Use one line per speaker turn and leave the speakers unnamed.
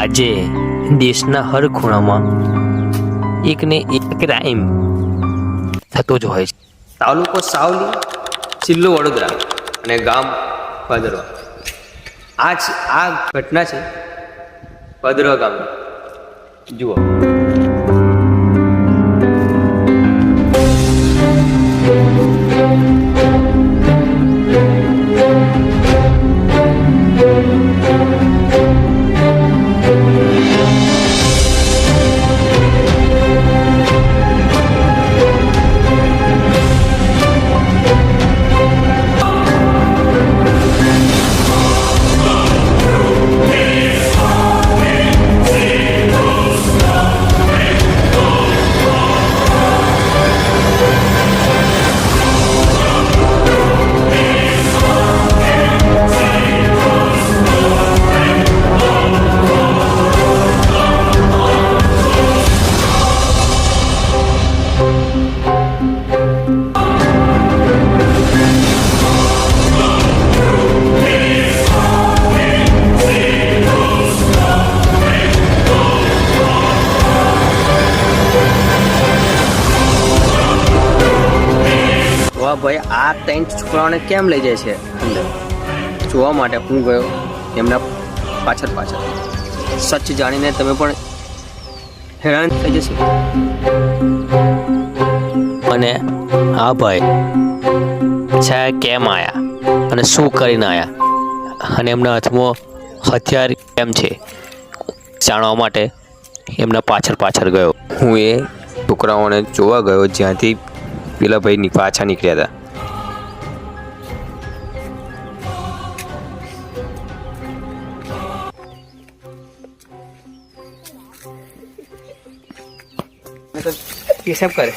આજે દેશના હર ખૂણામાં એકને એક ક્રાઇમ થતો જ હોય છે. તાલુકો સાવલી, જિલ્લો વડોદરા અને ગામ ભદ્રવા. આ ઘટના છે ભદ્રવા ગામની. જુઓ. ભાઈ આ 3 છોકરાઓને કેમ લઈ જાય છે અંદર જોવા માટે હું ગયો એમના પાછળ સચ જાણીને તમે પણ હેરાન થઈ જશો. અને આ ભાઈ છાયા કેમ આવ્યા અને શું કરીને આવ્યા અને એમના હાથમાં હથિયાર કેમ છે જાણવા માટે એમના પાછળ ગયો. હું એ છોકરાઓને જોવા ગયો જ્યાંથી પેલા ભાઈ પાછા નીકળ્યા હતા. ये सब करे